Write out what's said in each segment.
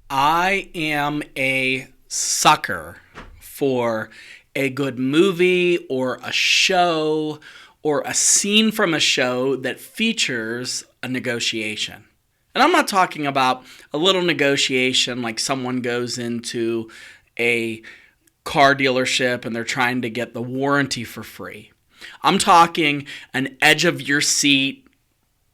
I am a sucker for a good movie or a show or a scene from a show that features a negotiation. And I'm not talking about a little negotiation like someone goes into a car dealership and they're trying to get the warranty for free. I'm talking an edge of your seat,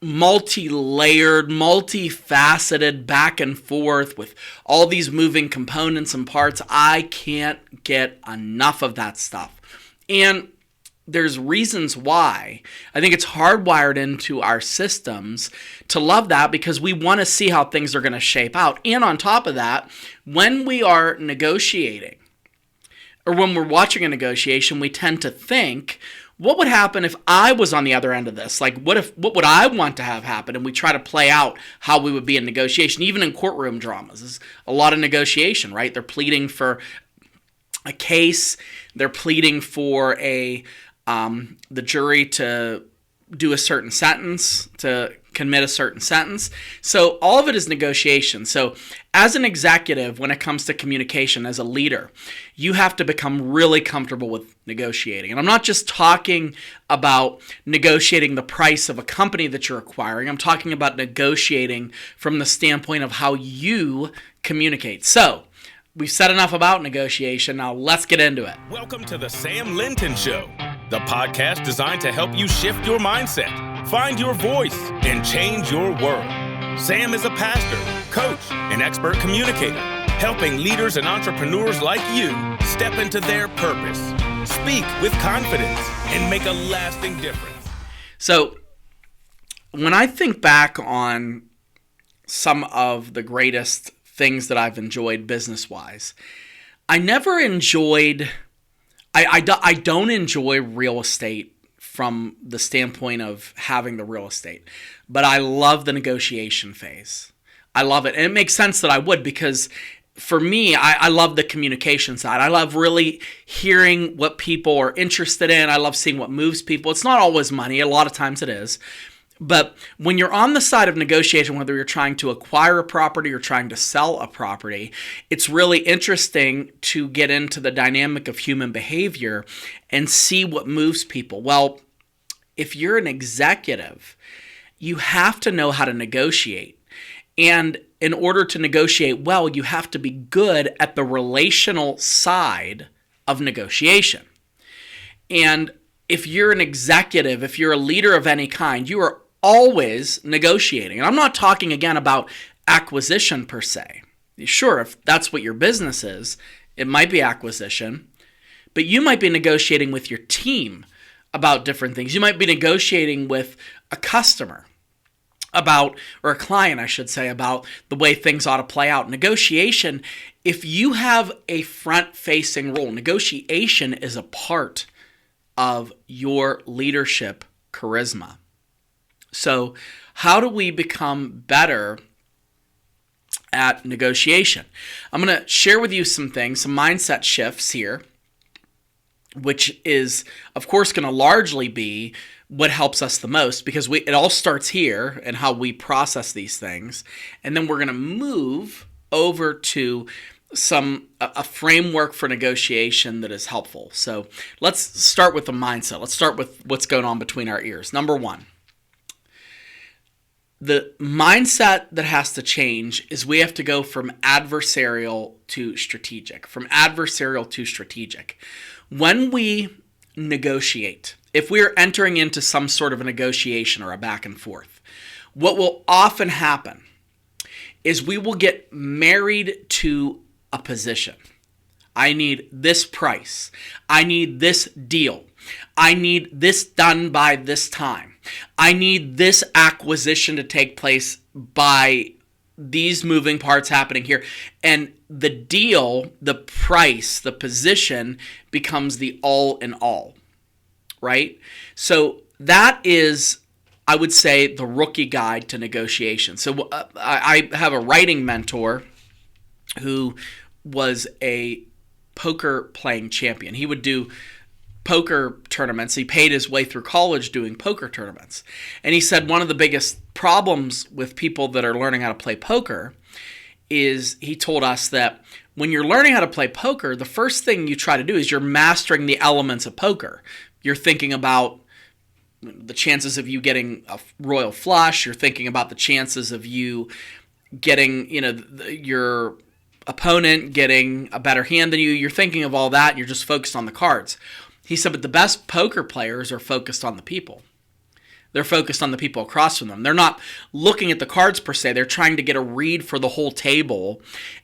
multi-layered, multifaceted, back and forth with all these moving components and parts. I can't get enough of that stuff. And there's reasons why. I think it's hardwired into our systems to love that because we want to see how things are going to shape out. And on top of that, when we are negotiating or when we're watching a negotiation, we tend to think, what would happen if I was on the other end of this? Like, what would I want to have happen? And we try to play out how we would be in negotiation. Even in courtroom dramas, there's a lot of negotiation, right? They're pleading for a case. They're pleading for the jury to do a certain sentence, to commit a certain sentence. So all of it is negotiation. So as an executive, when it comes to communication, as a leader, you have to become really comfortable with negotiating. And I'm not just talking about negotiating the price of a company that you're acquiring. I'm talking about negotiating from the standpoint of how you communicate. So we've said enough about negotiation. Now let's get into it. Welcome to the Sam Linton Show, the podcast designed to help you shift your mindset, find your voice, and change your world. Sam is a pastor, coach, and expert communicator, helping leaders and entrepreneurs like you step into their purpose, speak with confidence, and make a lasting difference. So when I think back on some of the greatest things that I've enjoyed business-wise, I never enjoyed... I don't enjoy real estate from the standpoint of having the real estate, but I love the negotiation phase. I love it. And it makes sense that I would, because for me, I love the communication side. I love really hearing what people are interested in. I love seeing what moves people. It's not always money. A lot of times it is. But when you're on the side of negotiation, whether you're trying to acquire a property or trying to sell a property, it's really interesting to get into the dynamic of human behavior and see what moves people. Well, if you're an executive, you have to know how to negotiate. And in order to negotiate well, you have to be good at the relational side of negotiation. And if you're an executive, if you're a leader of any kind, you are always negotiating. And I'm not talking again about acquisition per se. Sure, if that's what your business is, it might be acquisition, but you might be negotiating with your team about different things. You might be negotiating with a customer about, or a client, I should say, about the way things ought to play out. Negotiation, if you have a front-facing role, negotiation is a part of your leadership charisma. So how do we become better at negotiation? I'm going to share with you some things, some mindset shifts here, which is, of course, going to largely be what helps us the most, because it all starts here and how we process these things. And then we're going to move over to a framework for negotiation that is helpful. So let's start with the mindset. Let's start with what's going on between our ears. Number one, the mindset that has to change is we have to go from adversarial to strategic. From adversarial to strategic. When we negotiate, if we are entering into some sort of a negotiation or a back and forth, what will often happen is we will get married to a position. I need this price. I need this deal. I need this done by this time. I need this acquisition to take place by these moving parts happening here. And the deal, the price, the position becomes the all in all, right? So that is, I would say, the rookie guide to negotiation. So I have a writing mentor who was a poker playing champion. He would do poker tournaments. He paid his way through college doing poker tournaments. And he said one of the biggest problems with people that are learning how to play poker is he told us that when you're learning how to play poker, the first thing you try to do is you're mastering the elements of poker. You're thinking about the chances of you getting a royal flush. You're thinking about the chances of you getting, your opponent getting a better hand than you. You're thinking of all that, and you're just focused on the cards. He said, but the best poker players are focused on the people. They're focused on the people across from them. They're not looking at the cards per se. They're trying to get a read for the whole table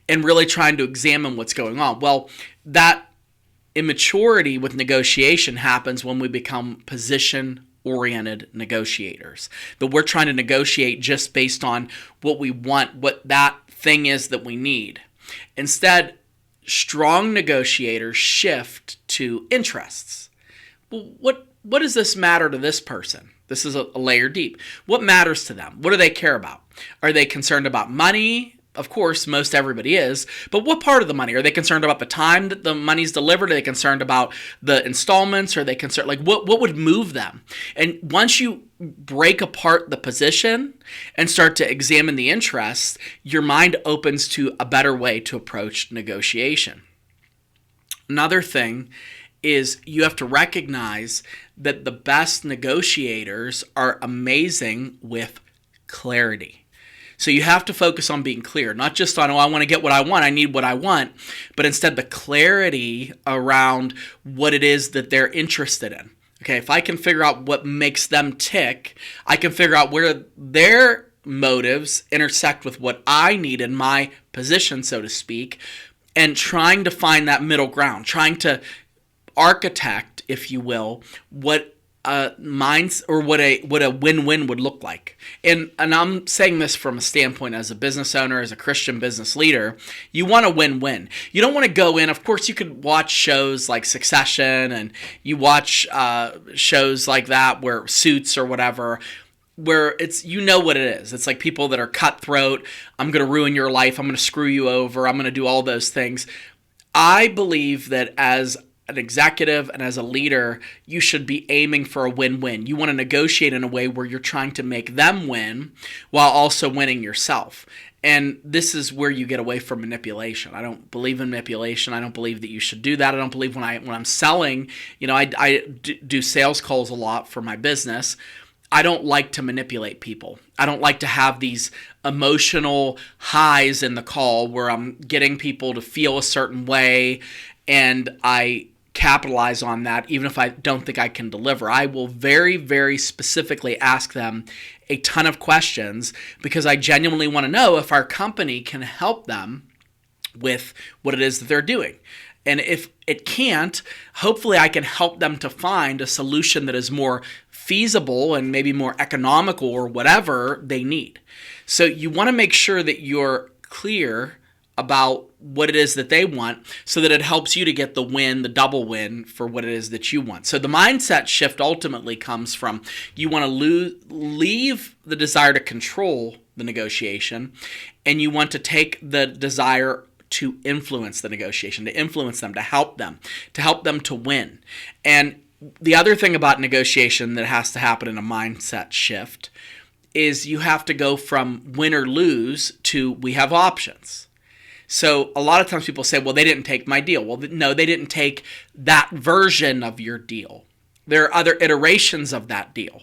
and really trying to examine what's going on. Well, that immaturity with negotiation happens when we become position-oriented negotiators. That we're trying to negotiate just based on what we want, what that thing is that we need. Instead, strong negotiators shift to interests. Well, what does this matter to this person? This is a layer deep. What matters to them? What do they care about? Are they concerned about money? Of course, most everybody is. But what part of the money? Are they concerned about the time that the money's delivered? Are they concerned about the installments? Are they concerned, what would move them? And once you break apart the position and start to examine the interests, your mind opens to a better way to approach negotiation. Another thing is you have to recognize that the best negotiators are amazing with clarity. So you have to focus on being clear, not just on, I want to get what I want, I need what I want, but instead the clarity around what it is that they're interested in. Okay, if I can figure out what makes them tick, I can figure out where their motives intersect with what I need in my position, so to speak, and trying to find that middle ground, trying to architect, if you will, what a win-win would look like. And I'm saying this from a standpoint as a business owner, as a Christian business leader. You want a win-win. You don't want to go in. Of course, you could watch shows like Succession, and you watch shows like that where Suits or whatever, where it's, what it is. It's like people that are cutthroat. I'm going to ruin your life. I'm going to screw you over. I'm going to do all those things. I believe that as an executive and as a leader, you should be aiming for a win-win. You want to negotiate in a way where you're trying to make them win while also winning yourself. And this is where you get away from manipulation. I don't believe in manipulation. I don't believe that you should do that. I don't believe when I'm selling, I do sales calls a lot for my business. I don't like to manipulate people. I don't like to have these emotional highs in the call where I'm getting people to feel a certain way and I capitalize on that even if I don't think I can deliver. I will very, very specifically ask them a ton of questions because I genuinely want to know if our company can help them with what it is that they're doing. And if it can't, hopefully I can help them to find a solution that is more feasible and maybe more economical or whatever they need. So you want to make sure that you're clear about what it is that they want so that it helps you to get the win, the double win for what it is that you want. So the mindset shift ultimately comes from you want to leave the desire to control the negotiation, and you want to take the desire to influence the negotiation, to influence them, to help them to win. And the other thing about negotiation that has to happen in a mindset shift is you have to go from win or lose to we have options. So a lot of times people say, well, they didn't take my deal. Well, no, they didn't take that version of your deal. There are other iterations of that deal.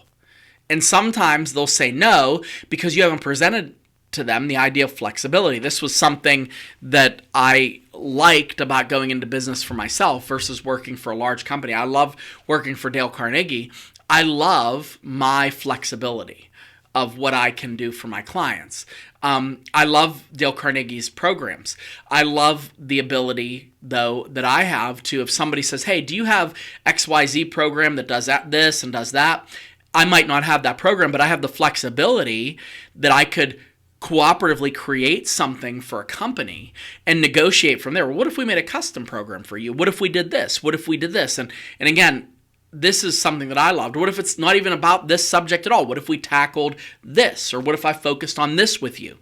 And sometimes they'll say no because you haven't presented to them the idea of flexibility. This was something that I liked about going into business for myself versus working for a large company. I love working for Dale Carnegie. I love my flexibility of what I can do for my clients. I love Dale Carnegie's programs. I love the ability, though, that I have to, if somebody says, hey, do you have XYZ program that does this and does that? I might not have that program, but I have the flexibility that I could cooperatively create something for a company and negotiate from there. Well, what if we made a custom program for you? What if we did this? What if we did this? And again, this is something that I loved. What if it's not even about this subject at all? What if we tackled this? Or what if I focused on this with you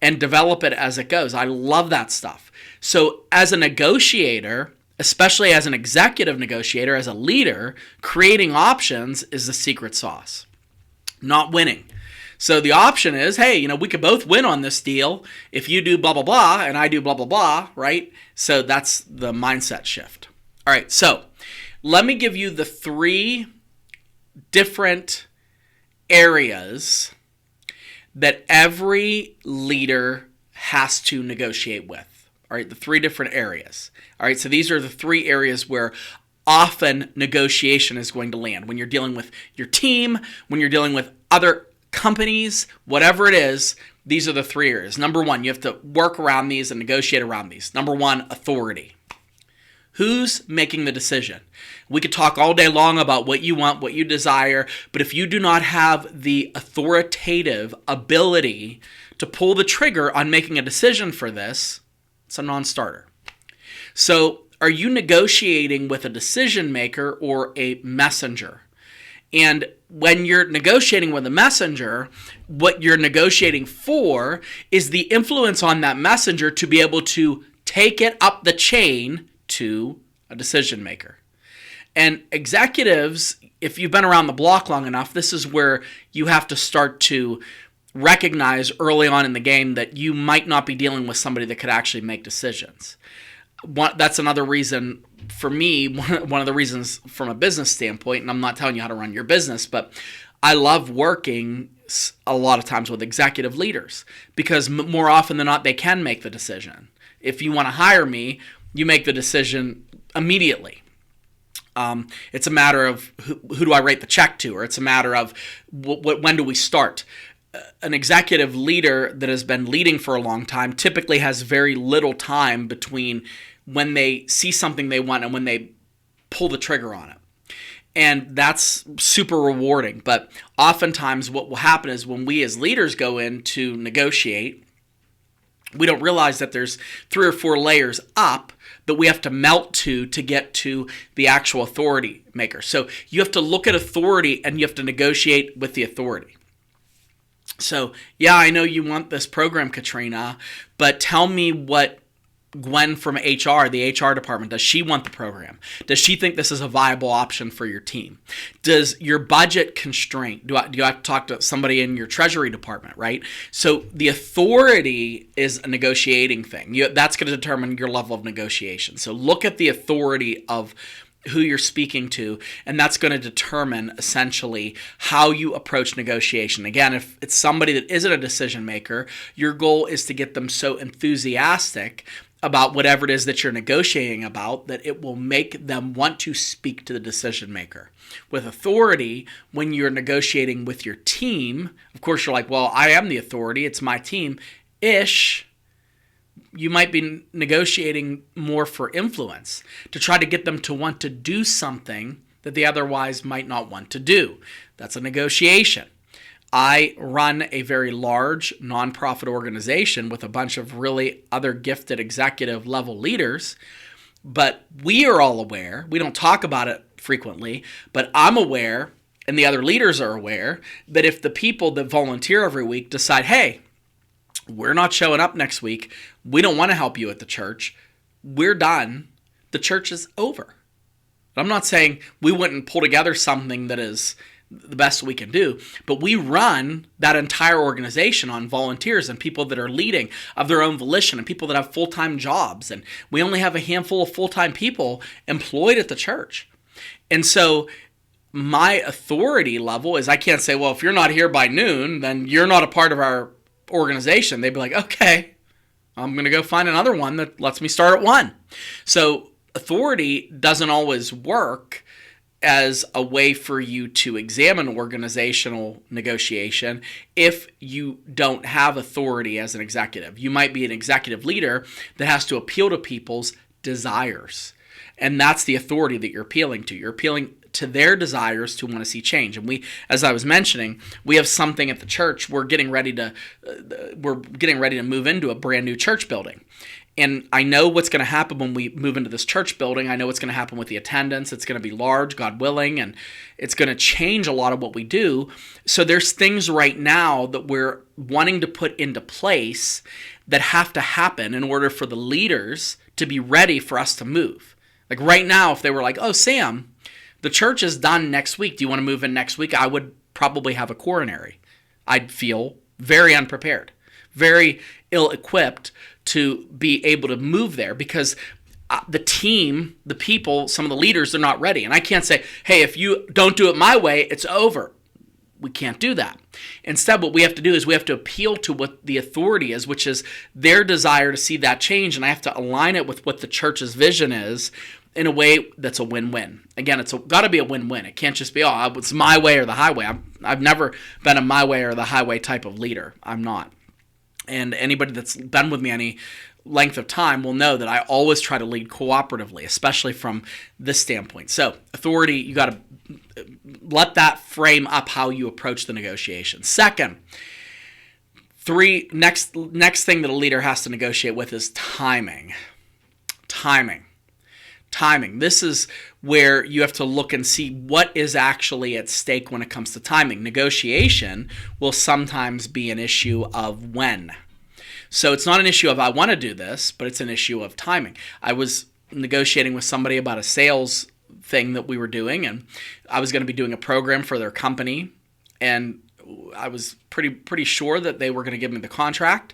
and develop it as it goes? I love that stuff. So as a negotiator, especially as an executive negotiator, as a leader, creating options is the secret sauce, not winning. So the option is, hey, we could both win on this deal if you do blah, blah, blah, and I do blah, blah, blah, right? So that's the mindset shift. All right, so let me give you the 3 different areas that every leader has to negotiate with. All right, the 3 different areas. All right, so these are the 3 areas where often negotiation is going to land. When you're dealing with your team, when you're dealing with other companies, whatever it is, these are the 3 areas. Number 1, you have to work around these and negotiate around these. Number 1, authority. Who's making the decision? We could talk all day long about what you want, what you desire, but if you do not have the authoritative ability to pull the trigger on making a decision for this, it's a non-starter. So, are you negotiating with a decision maker or a messenger? And when you're negotiating with a messenger, what you're negotiating for is the influence on that messenger to be able to take it up the chain to a decision maker. And executives, if you've been around the block long enough, this is where you have to start to recognize early on in the game that you might not be dealing with somebody that could actually make decisions. That's another reason for me, one of the reasons from a business standpoint, and I'm not telling you how to run your business, but I love working a lot of times with executive leaders because more often than not, they can make the decision. If you want to hire me, you make the decision immediately. It's a matter of who do I write the check to, or it's a matter of when do we start. An executive leader that has been leading for a long time typically has very little time between when they see something they want and when they pull the trigger on it. And that's super rewarding. But oftentimes what will happen is when we as leaders go in to negotiate, we don't realize that there's 3 or 4 layers up that we have to melt to get to the actual authority maker. So you have to look at authority and you have to negotiate with the authority. So, yeah, I know you want this program, Katrina, but tell me what Gwen from HR, the HR department, does she want the program? Does she think this is a viable option for your team? Does your budget constraint, do you have to talk to somebody in your treasury department, right? So the authority is a negotiating thing. That's going to determine your level of negotiation. So look at the authority of who you're speaking to, and that's going to determine essentially how you approach negotiation. Again, if it's somebody that isn't a decision maker, your goal is to get them so enthusiastic about whatever it is that you're negotiating about that it will make them want to speak to the decision maker. With authority, when you're negotiating with your team, of course you're like, well, I am the authority, it's my team-ish. You might be negotiating more for influence to try to get them to want to do something that they otherwise might not want to do. That's a negotiation. I run a very large nonprofit organization with a bunch of really other gifted executive level leaders, but we are all aware, we don't talk about it frequently, but I'm aware and the other leaders are aware that if the people that volunteer every week decide, hey, we're not showing up next week, we don't want to help you at the church, we're done, the church is over. I'm not saying we wouldn't pull together something that is the best we can do, but we run that entire organization on volunteers and people that are leading of their own volition and people that have full-time jobs, and we only have a handful of full-time people employed at the church. And so my authority level is I can't say, well, if you're not here by noon, then you're not a part of our organization. They'd be like, okay, I'm going to go find another one that lets me start at 1. So authority doesn't always work as a way for you to examine organizational negotiation if you don't have authority as an executive. You might be an executive leader that has to appeal to people's desires. And that's the authority that you're appealing to. You're appealing to their desires to want to see change. And we, as I was mentioning, we have something at the church. We're getting ready to move into a brand new church building. And I know what's going to happen when we move into this church building. I know what's going to happen with the attendance. It's going to be large, God willing, and it's going to change a lot of what we do. So there's things right now that we're wanting to put into place that have to happen in order for the leaders to be ready for us to move. Like right now, if they were like, oh, Sam, the church is done next week. Do you want to move in next week? I would probably have a coronary. I'd feel very unprepared, very ill-equipped to be able to move there because the team, the people, some of the leaders, they're not ready. And I can't say, hey, if you don't do it my way, it's over. We can't do that. Instead, what we have to do is we have to appeal to what the authority is, which is their desire to see that change. And I have to align it with what the church's vision is in a way that's a win-win. Again, it's got to be a win-win. It can't just be, oh, it's my way or the highway. I've never been a my way or the highway type of leader. I'm not. And anybody that's been with me any length of time will know that I always try to lead cooperatively, especially from this standpoint. So authority, you got to let that frame up how you approach the negotiation. Second, next thing that a leader has to negotiate with is timing. Timing. This is where you have to look and see what is actually at stake when it comes to timing. Negotiation will sometimes be an issue of when. So it's not an issue of I want to do this, but it's an issue of timing. I was negotiating with somebody about a sales thing that we were doing, and I was going to be doing a program for their company, and I was pretty sure that they were going to give me the contract.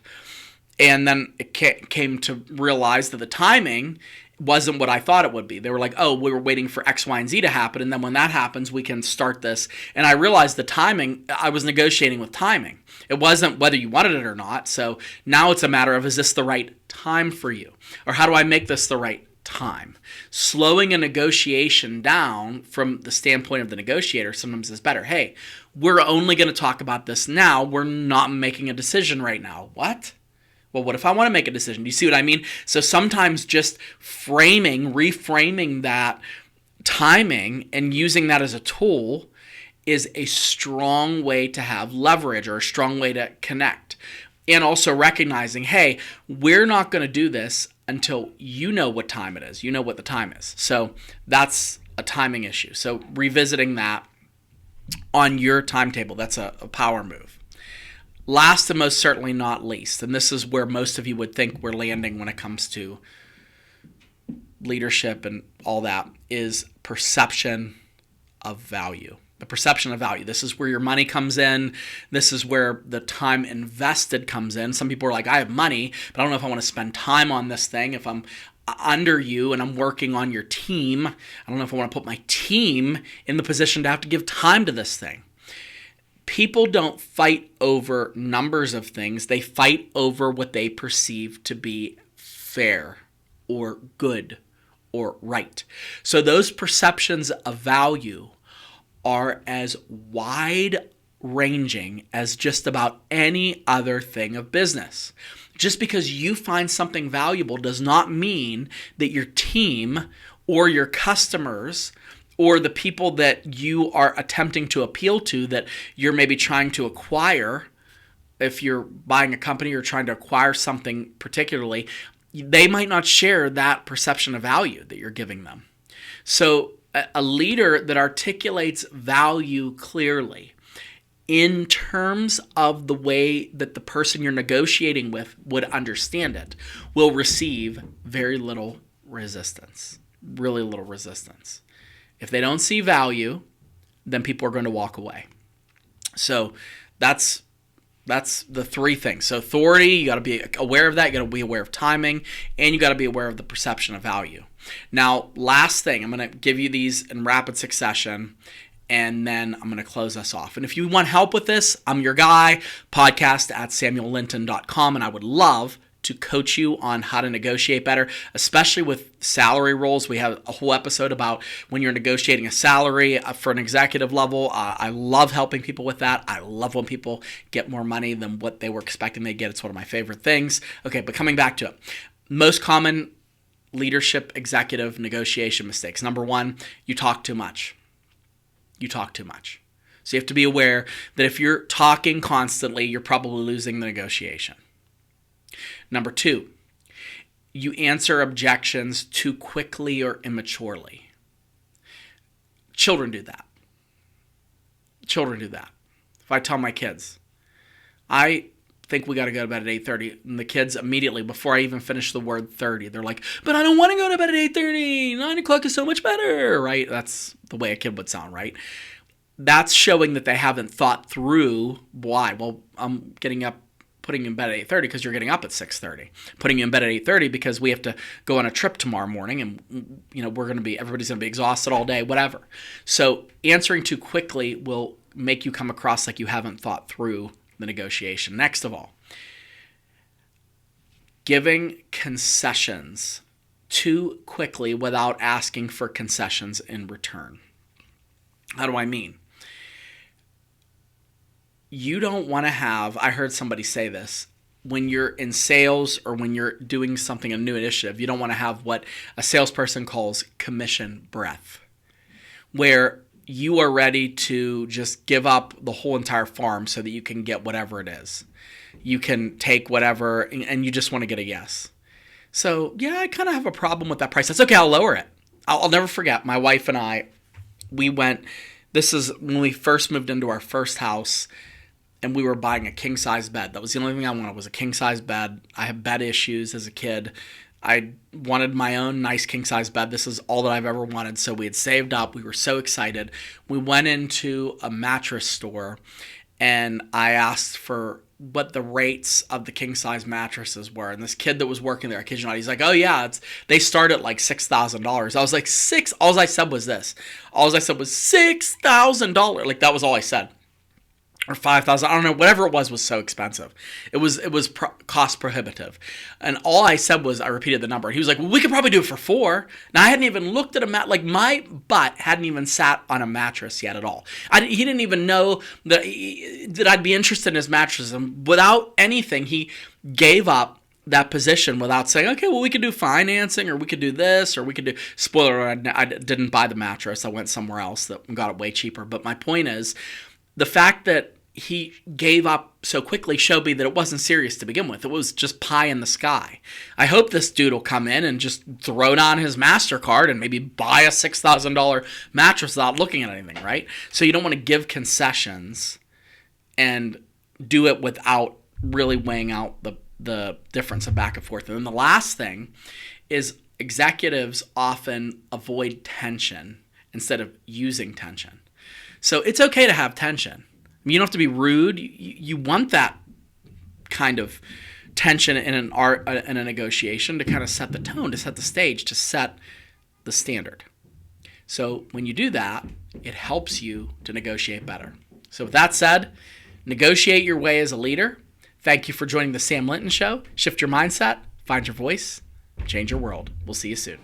And then it came to realize that the timing wasn't what I thought it would be. They were like, oh, we were waiting for X, Y, and Z to happen, and then when that happens, we can start this. And I realized the timing, I was negotiating with timing. It wasn't whether you wanted it or not. So now it's a matter of, is this the right time for you? Or how do I make this the right time? Slowing a negotiation down from the standpoint of the negotiator sometimes is better. Hey, we're only going to talk about this now. We're not making a decision right now. What? Well, what if I want to make a decision? Do you see what I mean? So sometimes just reframing that timing and using that as a tool is a strong way to have leverage or a strong way to connect. And also recognizing, hey, we're not going to do this until you know what time it is. You know what the time is. So that's a timing issue. So revisiting that on your timetable, that's a power move. Last and most certainly not least, and this is where most of you would think we're landing when it comes to leadership and all that, is perception of value. The perception of value. This is where your money comes in. This is where the time invested comes in. Some people are like, I have money, but I don't know if I want to spend time on this thing. If I'm under you and I'm working on your team, I don't know if I want to put my team in the position to have to give time to this thing. People don't fight over numbers of things. They fight over what they perceive to be fair or good or right. So those perceptions of value are as wide-ranging as just about any other thing of business. Just because you find something valuable does not mean that your team or your customers or the people that you are attempting to appeal to, that you're maybe trying to acquire, if you're buying a company or trying to acquire something particularly, they might not share that perception of value that you're giving them. So a leader that articulates value clearly in terms of the way that the person you're negotiating with would understand it will receive very little resistance, really little resistance. If they don't see value, then people are going to walk away. So that's the three things. So authority, you got to be aware of that. You got to be aware of timing, and you got to be aware of the perception of value. Now, last thing, I'm going to give you these in rapid succession, and then I'm going to close us off. And if you want help with this, I'm your guy, podcast@samuellinton.com, and I would love to coach you on how to negotiate better, especially with salary roles. We have a whole episode about when you're negotiating a salary for an executive level. I love helping people with that. I love when people get more money than what they were expecting they get. It's one of my favorite things. Okay, but coming back to it. Most common leadership executive negotiation mistakes. Number one, you talk too much. You talk too much. So you have to be aware that if you're talking constantly, you're probably losing the negotiation. Number two, you answer objections too quickly or immaturely. Children do that. If I tell my kids, I think we got to go to bed at 8:30, and the kids immediately, before I even finish the word 30, they're like, but I don't want to go to bed at 8:30. 9 o'clock is so much better, right? That's the way a kid would sound, right? that's showing that they haven't thought through why. Well, I'm getting up, putting you in bed at 8:30 because you're getting up at 6:30. Putting you in bed at 8:30 because we have to go on a trip tomorrow morning, and everybody's going to be exhausted all day, whatever. So answering too quickly will make you come across like you haven't thought through the negotiation. Next of all, giving concessions too quickly without asking for concessions in return. How do I mean? You don't want to have, I heard somebody say this, when you're in sales or when you're doing something, a new initiative, you don't want to have what a salesperson calls commission breath, where you are ready to just give up the whole entire farm so that you can get whatever it is. You can take whatever, and you just want to get a yes. So, yeah, I kind of have a problem with that price. That's okay, I'll lower it. I'll never forget, my wife and I, this is when we first moved into our first house, and we were buying a king-size bed. That was the only thing I wanted, was a king-size bed. I have bed issues as a kid. I wanted my own nice king-size bed. This is all that I've ever wanted. So we had saved up. We were so excited. We went into a mattress store, and I asked for what the rates of the king-size mattresses were. And this kid that was working there, I kid you not, he's like, oh yeah, they start at like $6,000. I was like, all I said was this. All I said was $6,000. Like, that was all I said. Or 5,000, I don't know, whatever it was so expensive. It was cost prohibitive. And all I said was, I repeated the number. He was like, well, we could probably do it for 4. Now, I hadn't even looked at a mat, like my butt hadn't even sat on a mattress yet at all. He didn't even know that I'd be interested in his mattress. And without anything, he gave up that position without saying, okay, well, we could do financing, or we could do this, or we could do, spoiler, I didn't buy the mattress. I went somewhere else that got it way cheaper. But my point is, the fact that he gave up so quickly showed me that it wasn't serious to begin with. It was just pie in the sky. I hope this dude will come in and just throw down his MasterCard and maybe buy a $6,000 mattress without looking at anything, right? So you don't want to give concessions and do it without really weighing out the difference of back and forth. And then the last thing is executives often avoid tension instead of using tension. So it's okay to have tension. You don't have to be rude. You want that kind of tension in a negotiation to kind of set the tone, to set the stage, to set the standard. So when you do that, it helps you to negotiate better. So with that said, negotiate your way as a leader. Thank you for joining the Sam Linton Show. Shift your mindset, find your voice, change your world. We'll see you soon.